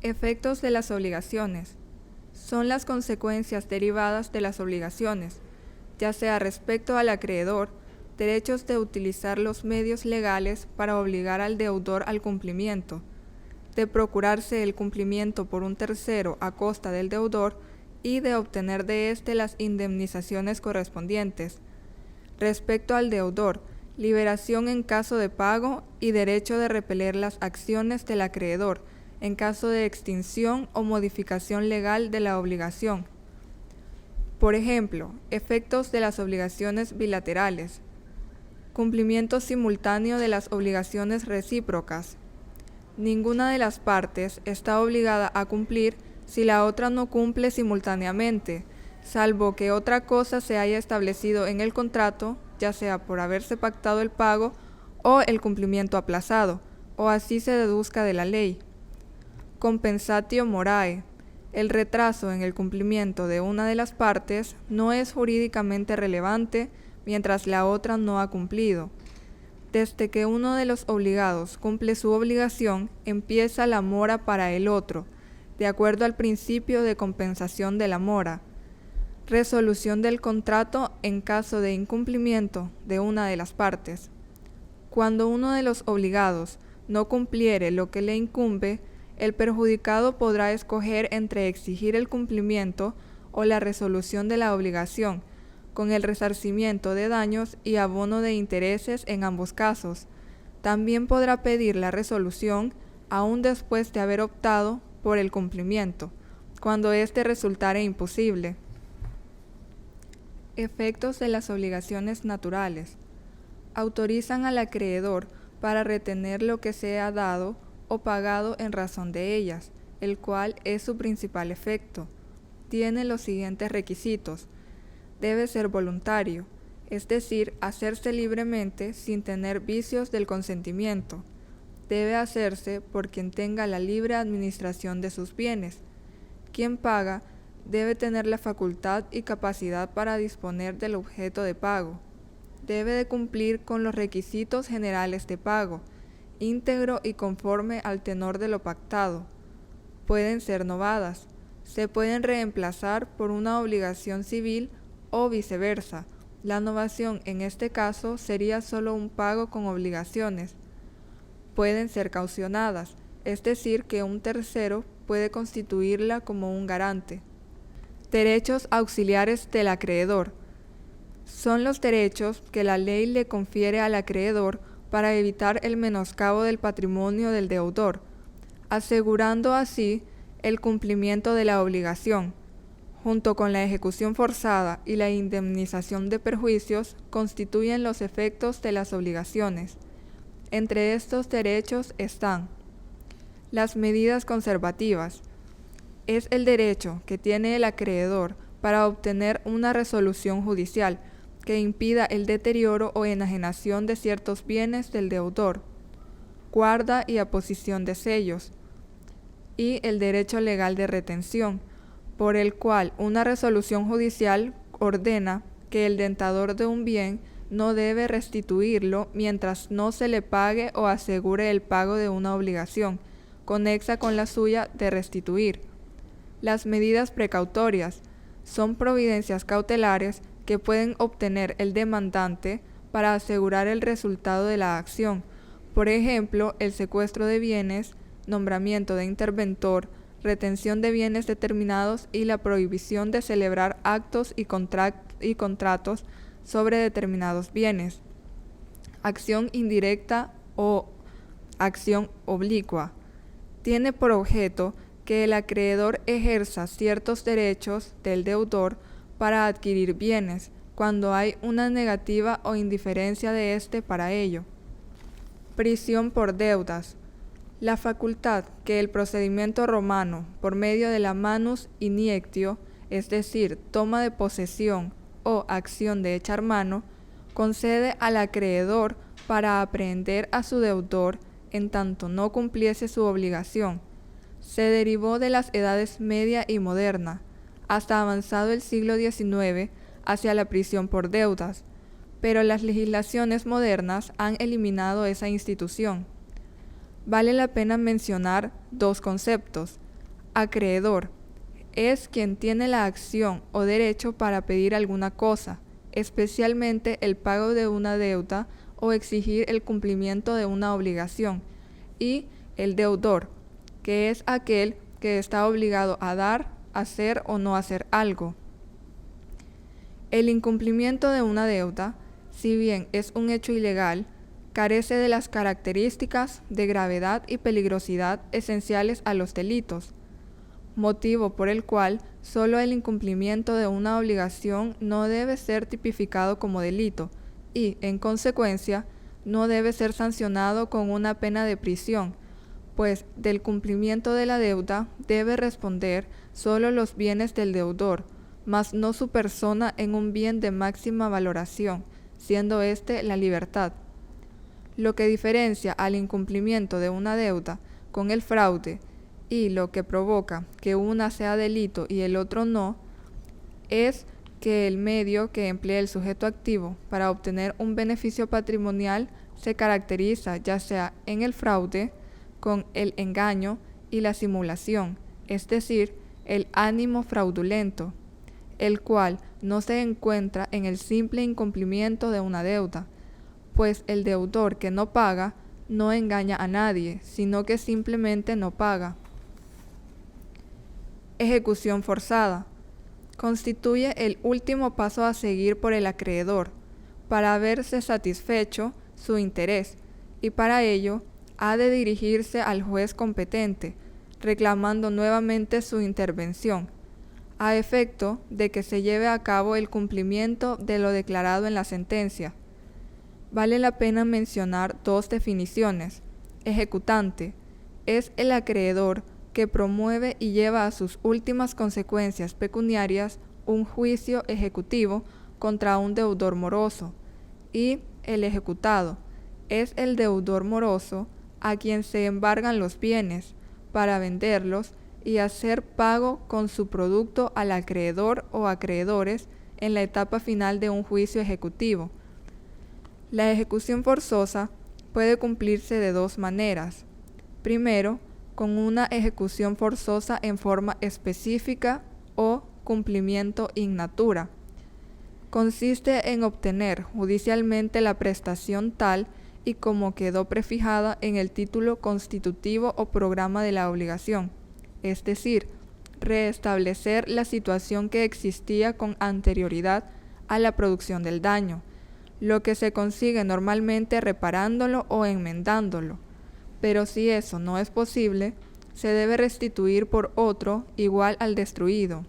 Efectos de las obligaciones. Son las consecuencias derivadas de las obligaciones, ya sea respecto al acreedor, derechos de utilizar los medios legales para obligar al deudor al cumplimiento, de procurarse el cumplimiento por un tercero a costa del deudor y de obtener de éste las indemnizaciones correspondientes. Respecto al deudor, liberación en caso de pago y derecho de repeler las acciones del acreedor en caso de extinción o modificación legal de la obligación. Por ejemplo, efectos de las obligaciones bilaterales. Cumplimiento simultáneo de las obligaciones recíprocas. Ninguna de las partes está obligada a cumplir si la otra no cumple simultáneamente, salvo que otra cosa se haya establecido en el contrato, ya sea por haberse pactado el pago o el cumplimiento aplazado, o así se deduzca de la ley. Compensatio morae. El retraso en el cumplimiento de una de las partes no es jurídicamente relevante mientras la otra no ha cumplido. Desde que uno de los obligados cumple su obligación, empieza la mora para el otro, de acuerdo al principio de compensación de la mora. Resolución del contrato en caso de incumplimiento de una de las partes. Cuando uno de los obligados no cumpliere lo que le incumbe, el perjudicado podrá escoger entre exigir el cumplimiento o la resolución de la obligación, con el resarcimiento de daños y abono de intereses en ambos casos. También podrá pedir la resolución, aún después de haber optado por el cumplimiento, cuando éste resultare imposible. Efectos de las obligaciones naturales. Autorizan al acreedor para retener lo que sea dado o pagado en razón de ellas, el cual es su principal efecto. Tiene los siguientes requisitos. Debe ser voluntario, es decir, hacerse libremente sin tener vicios del consentimiento. Debe hacerse por quien tenga la libre administración de sus bienes. Quien paga debe tener la facultad y capacidad para disponer del objeto de pago. Debe de cumplir con los requisitos generales de pago, íntegro y conforme al tenor de lo pactado. Pueden ser novadas, se pueden reemplazar por una obligación civil o viceversa. La novación en este caso sería solo un pago con obligaciones. Pueden ser caucionadas, es decir, que un tercero puede constituirla como un garante. Derechos auxiliares del acreedor. Son los derechos que la ley le confiere al acreedor para evitar el menoscabo del patrimonio del deudor, asegurando así el cumplimiento de la obligación. Junto con la ejecución forzada y la indemnización de perjuicios, constituyen los efectos de las obligaciones. Entre estos derechos están las medidas conservativas. Es el derecho que tiene el acreedor para obtener una resolución judicial que impida el deterioro o enajenación de ciertos bienes del deudor, guarda y aposición de sellos, y el derecho legal de retención, por el cual una resolución judicial ordena que el dentador de un bien no debe restituirlo mientras no se le pague o asegure el pago de una obligación, conexa con la suya de restituir. Las medidas precautorias son providencias cautelares que pueden obtener el demandante para asegurar el resultado de la acción, por ejemplo, el secuestro de bienes, nombramiento de interventor, retención de bienes determinados y la prohibición de celebrar actos y contratos sobre determinados bienes. Acción indirecta o acción oblicua. Tiene por objeto que el acreedor ejerza ciertos derechos del deudor para adquirir bienes, cuando hay una negativa o indiferencia de éste para ello. Prisión por deudas. La facultad que el procedimiento romano, por medio de la manus iniectio, es decir, toma de posesión o acción de echar mano, concede al acreedor para aprehender a su deudor en tanto no cumpliese su obligación, se derivó de las edades media y moderna, hasta avanzado el siglo XIX, hacia la prisión por deudas, pero las legislaciones modernas han eliminado esa institución. Vale la pena mencionar dos conceptos: Acreedor es quien tiene la acción o derecho para pedir alguna cosa, especialmente el pago de una deuda o exigir el cumplimiento de una obligación, y el deudor, que es aquel que está obligado a dar, hacer o no hacer algo. El incumplimiento de una deuda, si bien es un hecho ilegal, carece de las características de gravedad y peligrosidad esenciales a los delitos, motivo por el cual solo el incumplimiento de una obligación no debe ser tipificado como delito y, en consecuencia, no debe ser sancionado con una pena de prisión, pues del cumplimiento de la deuda debe responder solo los bienes del deudor, mas no su persona en un bien de máxima valoración, siendo éste la libertad. Lo que diferencia al incumplimiento de una deuda con el fraude y lo que provoca que una sea delito y el otro no, es que el medio que emplea el sujeto activo para obtener un beneficio patrimonial se caracteriza ya sea en el fraude, con el engaño y la simulación, es decir, el ánimo fraudulento, el cual no se encuentra en el simple incumplimiento de una deuda, pues el deudor que no paga no engaña a nadie, sino que simplemente no paga. Ejecución forzada. Constituye el último paso a seguir por el acreedor, para verse satisfecho su interés, y para ello ha de dirigirse al juez competente, reclamando nuevamente su intervención, a efecto de que se lleve a cabo el cumplimiento de lo declarado en la sentencia. Vale la pena mencionar dos definiciones. Ejecutante es el acreedor que promueve y lleva a sus últimas consecuencias pecuniarias un juicio ejecutivo contra un deudor moroso, y el ejecutado es el deudor moroso a quien se embargan los bienes para venderlos y hacer pago con su producto al acreedor o acreedores en la etapa final de un juicio ejecutivo. La ejecución forzosa puede cumplirse de dos maneras. Primero, con una ejecución forzosa en forma específica o cumplimiento in natura. Consiste en obtener judicialmente la prestación tal y como quedó prefijada en el título constitutivo o programa de la obligación, es decir, restablecer la situación que existía con anterioridad a la producción del daño, lo que se consigue normalmente reparándolo o enmendándolo. Pero si eso no es posible, se debe restituir por otro igual al destruido.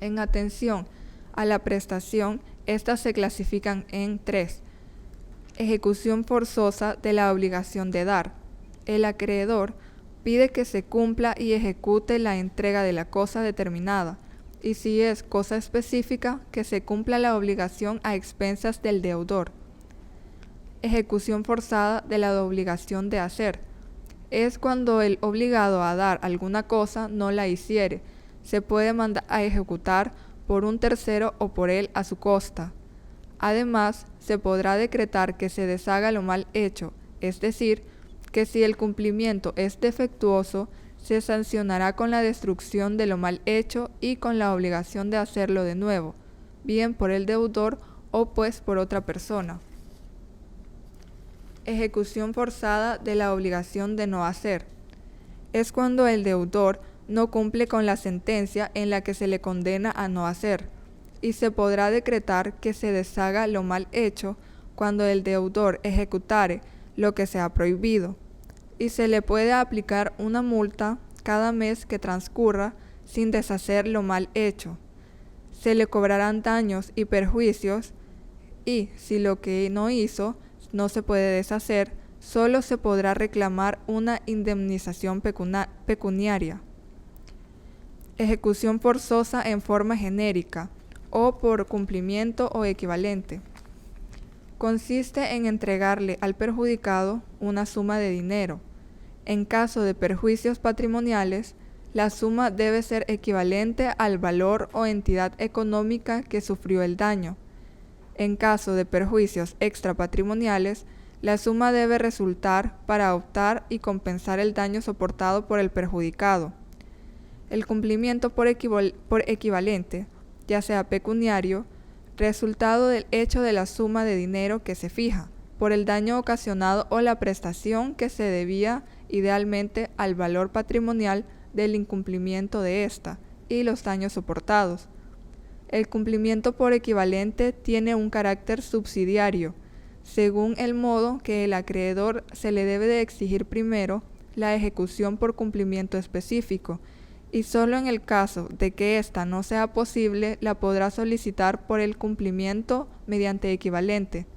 En atención a la prestación, estas se clasifican en tres. Ejecución forzosa de la obligación de dar. El acreedor pide que se cumpla y ejecute la entrega de la cosa determinada, y si es cosa específica, que se cumpla la obligación a expensas del deudor. Ejecución forzada de la obligación de hacer. Es cuando el obligado a dar alguna cosa no la hiciere, se puede mandar a ejecutar por un tercero o por él a su costa. Además, se podrá decretar que se deshaga lo mal hecho, es decir, que si el cumplimiento es defectuoso, se sancionará con la destrucción de lo mal hecho y con la obligación de hacerlo de nuevo, bien por el deudor o pues por otra persona. Ejecución forzada de la obligación de no hacer. Es cuando el deudor no cumple con la sentencia en la que se le condena a no hacer, y se podrá decretar que se deshaga lo mal hecho cuando el deudor ejecutare lo que se ha prohibido, y se le puede aplicar una multa cada mes que transcurra sin deshacer lo mal hecho. Se le cobrarán daños y perjuicios, y si lo que no hizo no se puede deshacer, solo se podrá reclamar una indemnización pecuniaria. Ejecución forzosa en forma genérica o por cumplimiento o equivalente. Consiste en entregarle al perjudicado una suma de dinero. En caso de perjuicios patrimoniales, la suma debe ser equivalente al valor o entidad económica que sufrió el daño. En caso de perjuicios extrapatrimoniales, la suma debe resultar para optar y compensar el daño soportado por el perjudicado. El cumplimiento por equivalente, ya sea pecuniario, resultado del hecho de la suma de dinero que se fija, por el daño ocasionado o la prestación que se debía idealmente al valor patrimonial del incumplimiento de ésta y los daños soportados. El cumplimiento por equivalente tiene un carácter subsidiario, según el modo que el acreedor se le debe de exigir primero la ejecución por cumplimiento específico, y solo en el caso de que ésta no sea posible la podrá solicitar por el cumplimiento mediante equivalente,